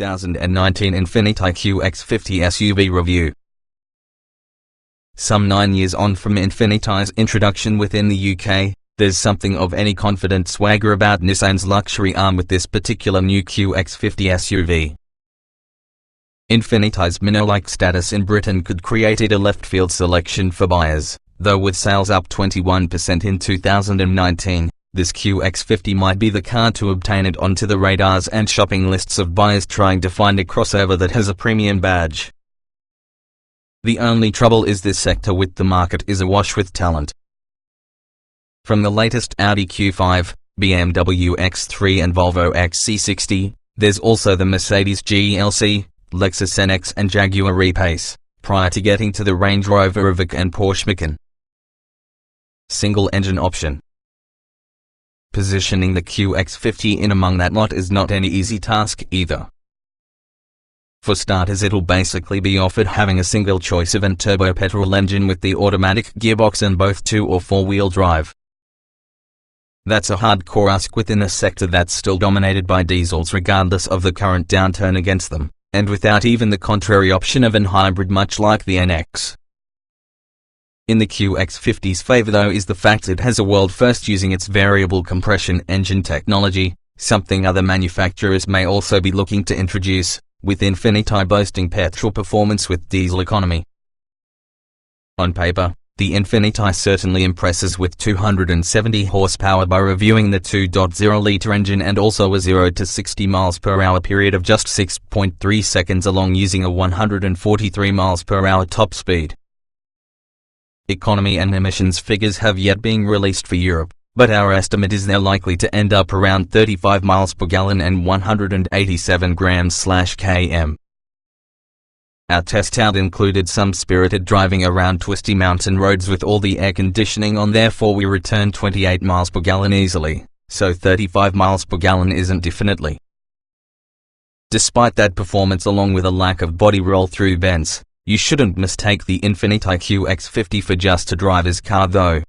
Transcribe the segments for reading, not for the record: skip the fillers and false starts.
2019 Infiniti QX50 SUV review. Some 9 years on from Infiniti's introduction within the UK, there's something of any confident swagger about Nissan's luxury arm with this particular new QX50 SUV. Infiniti's minnow-like status in Britain could create a left-field selection for buyers, though with sales up 21% in 2019. This QX50 might be the car to obtain it onto the radars and shopping lists of buyers trying to find a crossover that has a premium badge. The only trouble is this sector with the market is awash with talent. From the latest Audi Q5, BMW X3 and Volvo XC60, there's also the Mercedes GLC, Lexus NX and Jaguar E-Pace, prior to getting to the Range Rover Evoque and Porsche Macan. Single engine option. Positioning the QX50 in among that lot is not any easy task either. For starters, it'll basically be offered having a single choice of an turbo petrol engine with the automatic gearbox and both 2- or 4-wheel drive. That's a hardcore ask within a sector that's still dominated by diesels regardless of the current downturn against them, and without even the contrary option of an hybrid much like the NX. In the QX50's favor though is the fact it has a world first using its variable compression engine technology, something other manufacturers may also be looking to introduce, with Infiniti boasting petrol performance with diesel economy. On paper, the Infiniti certainly impresses with 270 horsepower by reviewing the 2.0-litre engine and also a 0 to 60 mph period of just 6.3 seconds along using a 143 mph top speed. Economy and emissions figures have yet been released for Europe, but our estimate is they're likely to end up around 35 miles per gallon and 187 grams/km. Our test out included some spirited driving around twisty mountain roads with all the air conditioning on, therefore we returned 28 miles per gallon easily, so 35 miles per gallon isn't definitely. Despite that performance along with a lack of body roll-through vents, you shouldn't mistake the Infiniti QX50 for just a driver's car though.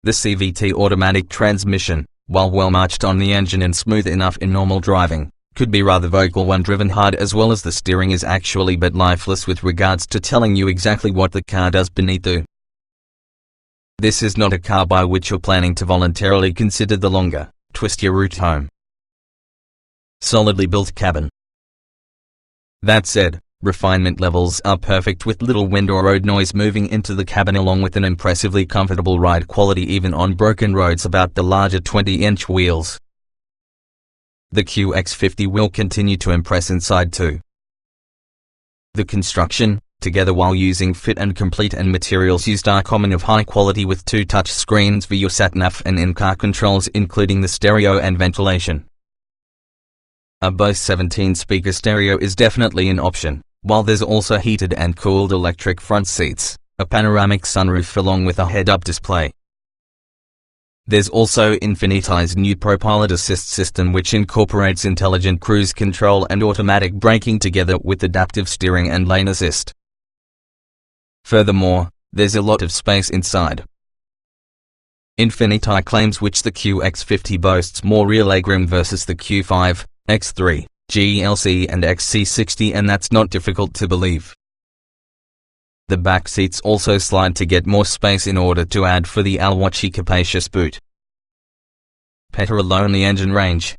The CVT automatic transmission, while well marched on the engine and smooth enough in normal driving, could be rather vocal when driven hard, as well as the steering is actually but lifeless with regards to telling you exactly what the car does beneath you. This is not a car by which you're planning to voluntarily consider the longer, twistier route home. Solidly built cabin. That said, refinement levels are perfect with little wind or road noise moving into the cabin along with an impressively comfortable ride quality even on broken roads about the larger 20-inch wheels. The QX50 will continue to impress inside too. The construction, together while using fit and complete and materials used are common of high quality with 2 touch screens for your sat-nav and in-car controls including the stereo and ventilation. A Bose 17-speaker stereo is definitely an option, while there's also heated and cooled electric front seats, a panoramic sunroof along with a head-up display. There's also Infiniti's new ProPilot Assist system which incorporates intelligent cruise control and automatic braking together with adaptive steering and lane assist. Furthermore, there's a lot of space inside. Infiniti claims which the QX50 boasts more rear legroom versus the Q5, X3, GLC and XC60, and that's not difficult to believe. The back seats also slide to get more space in order to add for the alwachi capacious boot. Petrol-only engine range.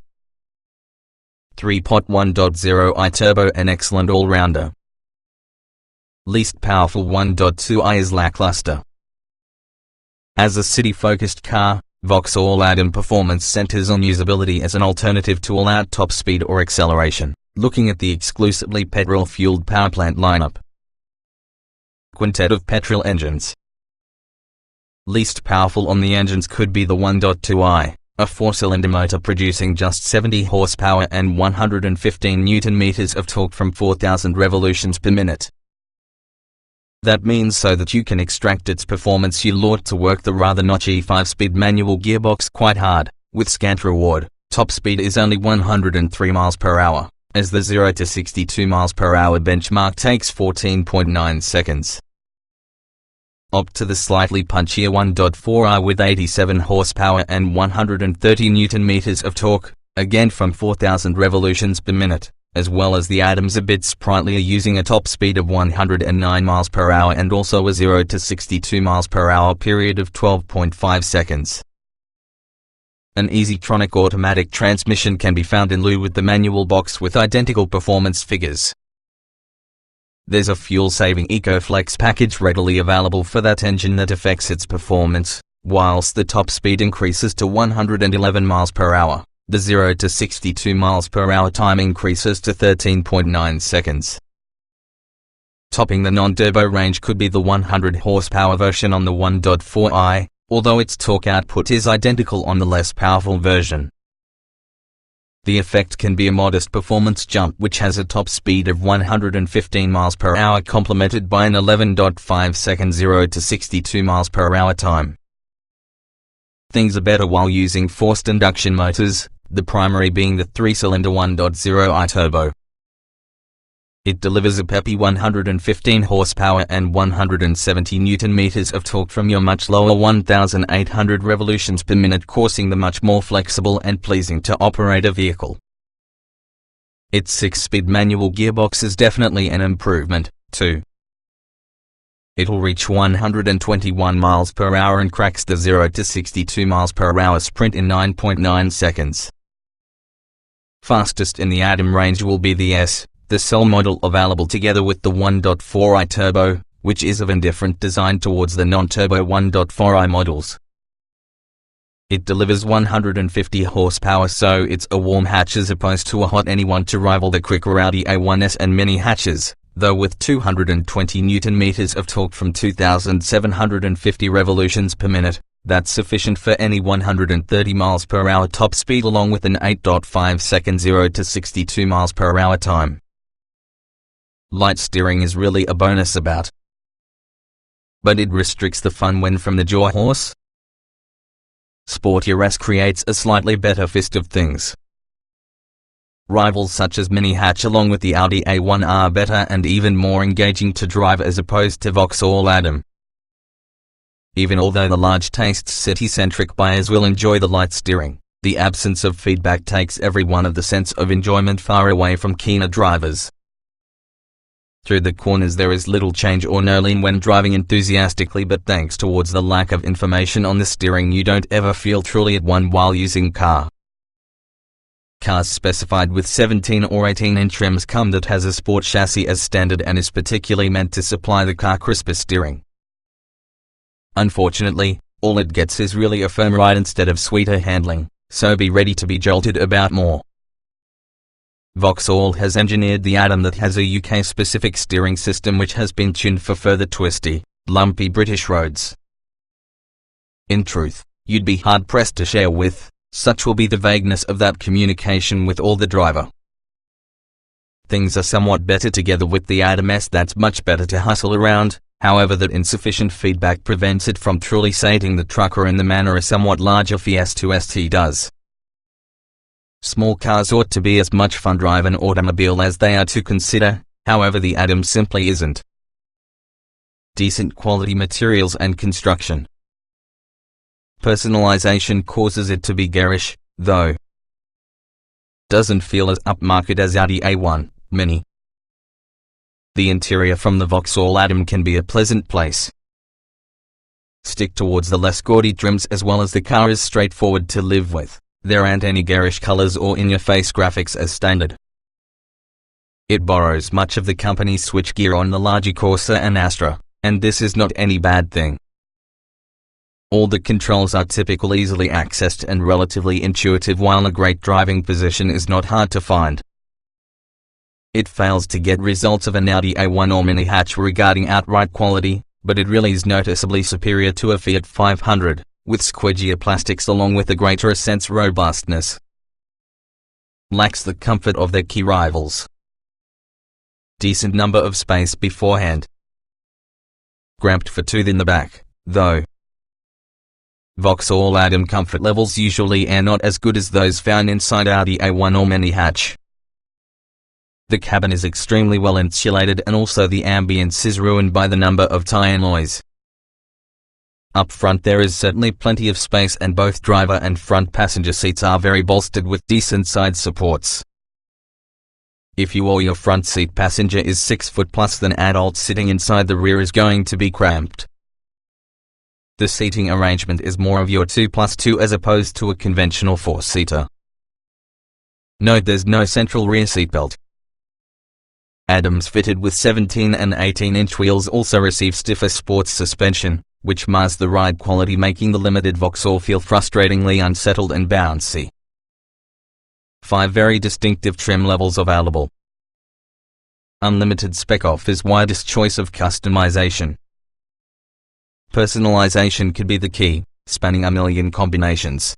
3.1.0i turbo, an excellent all-rounder. Least powerful 1.2i is lackluster. As a city-focused car, Vauxhall Adam Performance centers on usability as an alternative to all-out top speed or acceleration, looking at the exclusively petrol-fueled powerplant lineup. Quintet of petrol engines. Least powerful on the engines could be the 1.2i, a 4-cylinder motor producing just 70 horsepower and 115 Nm of torque from 4,000 revolutions per minute. That means so that you can extract its performance you'll ought to work the rather notchy 5-speed manual gearbox quite hard, with scant reward. Top speed is only 103 mph, as the 0 to 62 mph benchmark takes 14.9 seconds. Opt to the slightly punchier 1.4i with 87 horsepower and 130 Nm of torque, again from 4,000 revolutions per minute, as well as the Adam's a bit sprightlier, using a top speed of 109 miles per hour and also a 0 to 62 miles per hour period of 12.5 seconds. An Easytronic automatic transmission can be found in lieu with the manual box with identical performance figures. There's a fuel-saving EcoFlex package readily available for that engine that affects its performance. Whilst the top speed increases to 111 miles per hour, the 0 to 62 miles per hour time increases to 13.9 seconds. Topping the non-turbo range could be the 100 horsepower version on the 1.4i, although its torque output is identical on the less powerful version. The effect can be a modest performance jump which has a top speed of 115 miles per hour complemented by an 11.5 second 0 to 62 miles per hour time. Things are better while using forced induction motors, the primary being the 3-cylinder 1.0i turbo. It delivers a peppy 115 horsepower and 170 Nm of torque from your much lower 1,800 revolutions per minute, causing the much more flexible and pleasing to operate a vehicle. Its 6-speed manual gearbox is definitely an improvement, too. It'll reach 121 miles per hour and cracks the 0 to 62 miles per hour sprint in 9.9 seconds. Fastest in the Adam range will be the S, the sole model available together with the 1.4i turbo, which is of indifferent design towards the non-turbo 1.4i models. It delivers 150 horsepower, so it's a warm hatch as opposed to a hot anyone to rival the quicker Audi A1S and Mini hatches, though with 220 Nm of torque from 2,750 revolutions per minute, that's sufficient for any 130 miles per hour top speed along with an 8.5 second 0 to 62 miles per hour time. Light steering is really a bonus about, but it restricts the fun when from the jaw horse. Sportier S creates a slightly better fist of things. Rivals such as Mini hatch along with the Audi A1 are better and even more engaging to drive as opposed to Vauxhall Adam. Even although the large tastes city-centric buyers will enjoy the light steering, the absence of feedback takes everyone of the sense of enjoyment far away from keener drivers. Through the corners there is little change or no lean when driving enthusiastically, but thanks towards the lack of information on the steering you don't ever feel truly at one while using car. Cars specified with 17 or 18-inch rims come that has a sport chassis as standard and is particularly meant to supply the car crisper steering. Unfortunately, all it gets is really a firm ride instead of sweeter handling, so be ready to be jolted about more. Vauxhall has engineered the Adam that has a UK-specific steering system which has been tuned for further twisty, lumpy British roads. In truth, you'd be hard-pressed to share with, such will be the vagueness of that communication with all the driver. Things are somewhat better together with the Adam S. That's much better to hustle around, however that insufficient feedback prevents it from truly sating the trucker in the manner a somewhat larger Fiesta ST does. Small cars ought to be as much fun drive an automobile as they are to consider, however the Adam simply isn't. Decent quality materials and construction. Personalization causes it to be garish, though. Doesn't feel as upmarket as Audi A1, Mini. The interior from the Vauxhall Adam can be a pleasant place. Stick towards the less gaudy trims as well as the car is straightforward to live with. There aren't any garish colors or in-your-face graphics as standard. It borrows much of the company's switchgear on the larger Corsa and Astra, and this is not any bad thing. All the controls are typical, easily accessed and relatively intuitive, while a great driving position is not hard to find. It fails to get results of an Audi A1 or Mini hatch regarding outright quality, but it really is noticeably superior to a Fiat 500, with squidgier plastics along with a greater sense robustness. Lacks the comfort of their key rivals. Decent number of space beforehand. Cramped for tooth in the back, though. Vauxhall Adam comfort levels usually are not as good as those found inside Audi A1 or Mini hatch. The cabin is extremely well insulated and also the ambience is ruined by the number of tire noise. Up front there is certainly plenty of space and both driver and front passenger seats are very bolstered with decent side supports. If you or your front seat passenger is 6 foot plus, then adults sitting inside the rear is going to be cramped. The seating arrangement is more of your 2+2 as opposed to a conventional 4-seater. Note there's no central rear seatbelt. Adams fitted with 17 and 18-inch wheels also receive stiffer sports suspension, which mars the ride quality, making the limited Vauxhall feel frustratingly unsettled and bouncy. 5 very distinctive trim levels available. Unlimited spec offers widest choice of customization. Personalization could be the key, spanning a million combinations.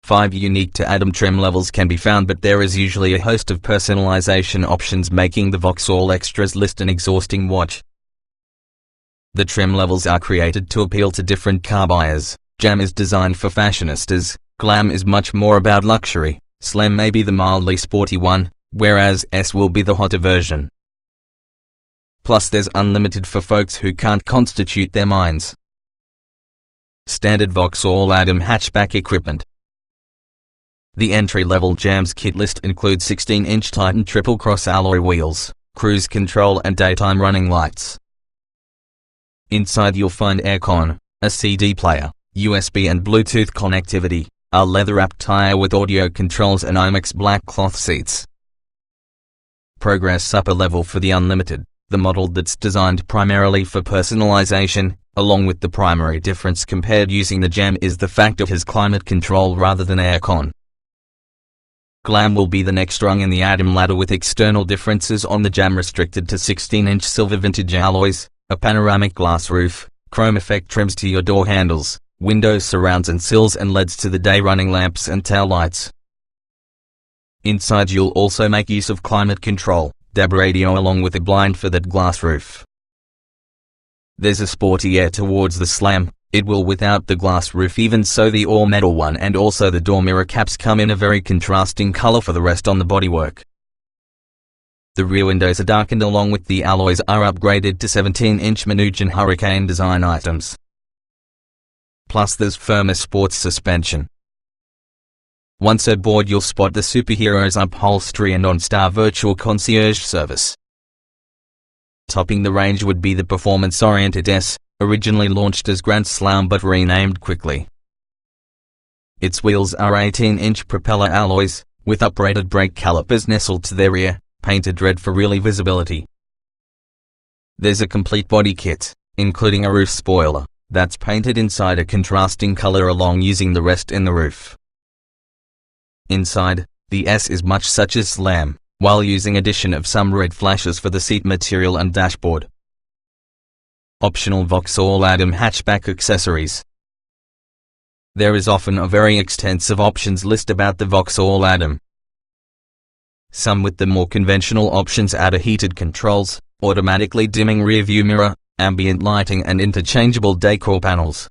5 unique to Adam trim levels can be found, but there is usually a host of personalization options, making the Vauxhall Extras list an exhausting watch. The trim levels are created to appeal to different car buyers. Jam is designed for fashionistas, Glam is much more about luxury, Slam may be the mildly sporty one, whereas S will be the hotter version. Plus there's Unlimited for folks who can't constitute their minds. Standard Vauxhall Adam hatchback equipment. The entry-level Jams kit list includes 16-inch Titan triple cross alloy wheels, cruise control and daytime running lights. Inside you'll find aircon, a CD player, USB and Bluetooth connectivity, a leather-wrapped tire with audio controls and IMAX black cloth seats. Progress upper level for the Unlimited, the model that's designed primarily for personalization, along with the primary difference compared using the Jam is the fact it has climate control rather than aircon. Glam will be the next rung in the Adam ladder, with external differences on the Jam restricted to 16-inch silver vintage alloys, a panoramic glass roof, chrome effect trims to your door handles, windows, surrounds and sills, and LEDs to the day running lamps and tail lights. Inside you'll also make use of climate control, DAB radio along with a blind for that glass roof. There's a sporty air towards the Slam. It will without the glass roof, even so the all-metal one and also the door mirror caps come in a very contrasting color for the rest on the bodywork. The rear windows are darkened along with the alloys are upgraded to 17-inch Manujan Hurricane design items. Plus there's firmer sports suspension. Once aboard you'll spot the superheroes upholstery and OnStar virtual concierge service. Topping the range would be the performance-oriented S, originally launched as Grand Slam but renamed quickly. Its wheels are 18-inch propeller alloys, with uprated brake calipers nestled to their rear, painted red for really visibility. There's a complete body kit, including a roof spoiler, that's painted inside a contrasting color along using the rest in the roof. Inside, the S is much such as Slam, while using addition of some red flashes for the seat material and dashboard. Optional Vauxhall Adam hatchback accessories. There is often a very extensive options list about the Vauxhall Adam. Some with the more conventional options add a heated controls, automatically dimming rear view mirror, ambient lighting and interchangeable decor panels.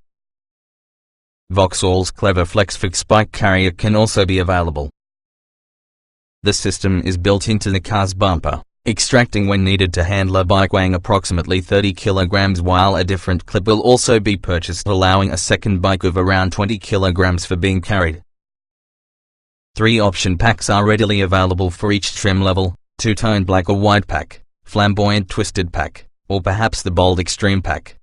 Vauxhall's clever FlexFix bike carrier can also be available. The system is built into the car's bumper, extracting when needed to handle a bike weighing approximately 30 kilograms, while a different clip will also be purchased, allowing a second bike of around 20 kilograms for being carried. 3 option packs are readily available for each trim level: two-tone black or white pack, flamboyant twisted pack, or perhaps the bold extreme pack.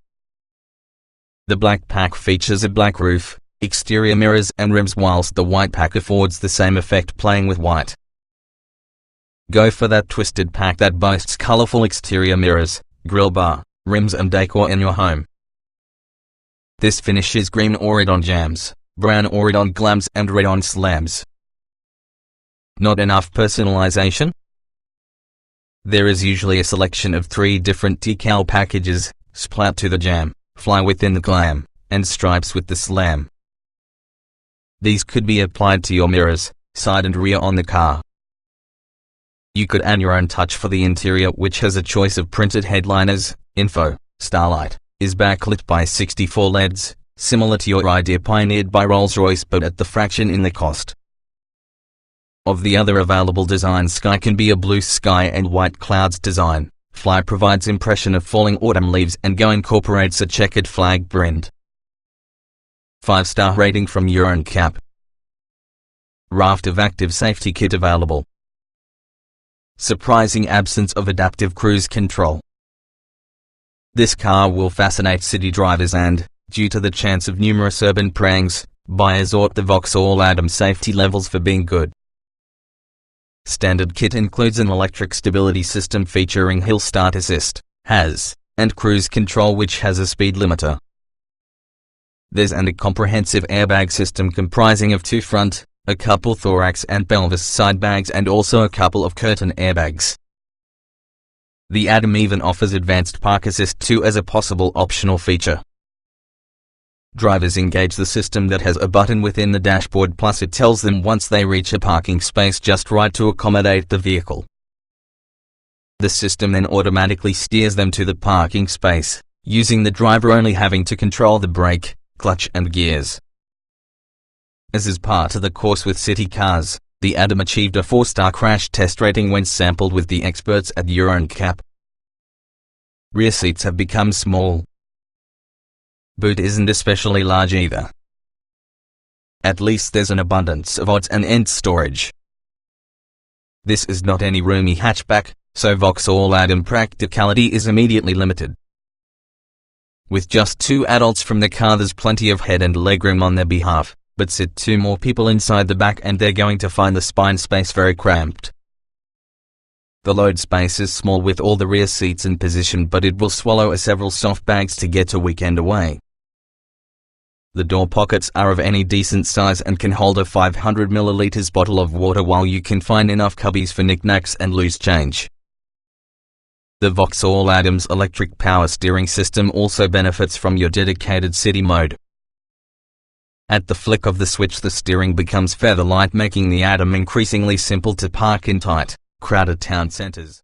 The black pack features a black roof, exterior mirrors and rims, whilst the white pack affords the same effect playing with white. Go for that twisted pack that boasts colorful exterior mirrors, grille bar, rims and decor in your home. This finish is green or red on Jams, brown or red on Glams and red on Slams. Not enough personalization? There is usually a selection of 3 different decal packages: splat to the Jam, fly within the Glam, and stripes with the Slam. These could be applied to your mirrors, side and rear on the car. You could add your own touch for the interior, which has a choice of printed headliners. Info, Starlight, is backlit by 64 LEDs, similar to your idea pioneered by Rolls-Royce but at the fraction in the cost. Of the other available designs, Sky can be a blue sky and white clouds design. Fly provides impression of falling autumn leaves, and Go incorporates a checkered flag print. 5-star rating from Euro NCAP. Raft of active safety kit available. surprising absence of adaptive cruise control. This car will fascinate city drivers and, due to the chance of numerous urban pranks, buyers ought the Vauxhall Adam safety levels for being good. Standard kit includes an electric stability system featuring hill start assist, HAZ, and cruise control which has a speed limiter. There's a comprehensive airbag system comprising of 2 front, a couple thorax and pelvis side bags and also a couple of curtain airbags. The Adam even offers advanced park assist too as a possible optional feature. Drivers engage the system that has a button within the dashboard, plus it tells them once they reach a parking space just right to accommodate the vehicle. The system then automatically steers them to the parking space, using the driver only having to control the brake, clutch and gears. As is part of the course with city cars, the Adam achieved a 4-star crash test rating when sampled with the experts at Euro NCAP. Rear seats have become small. Boot isn't especially large either. At least there's an abundance of odds and ends storage. This is not any roomy hatchback, so Vauxhall Adam practicality is immediately limited. With just 2 adults from the car, there's plenty of head and legroom on their behalf, but sit 2 more people inside the back and they're going to find the spine space very cramped. The load space is small with all the rear seats in position, but it will swallow several soft bags to get a weekend away. The door pockets are of any decent size and can hold a 500 ml bottle of water, while you can find enough cubbies for knickknacks and loose change. The Vauxhall Adam's electric power steering system also benefits from your dedicated city mode. At the flick of the switch, the steering becomes feather light, making the Adam increasingly simple to park in tight, crowded town centers.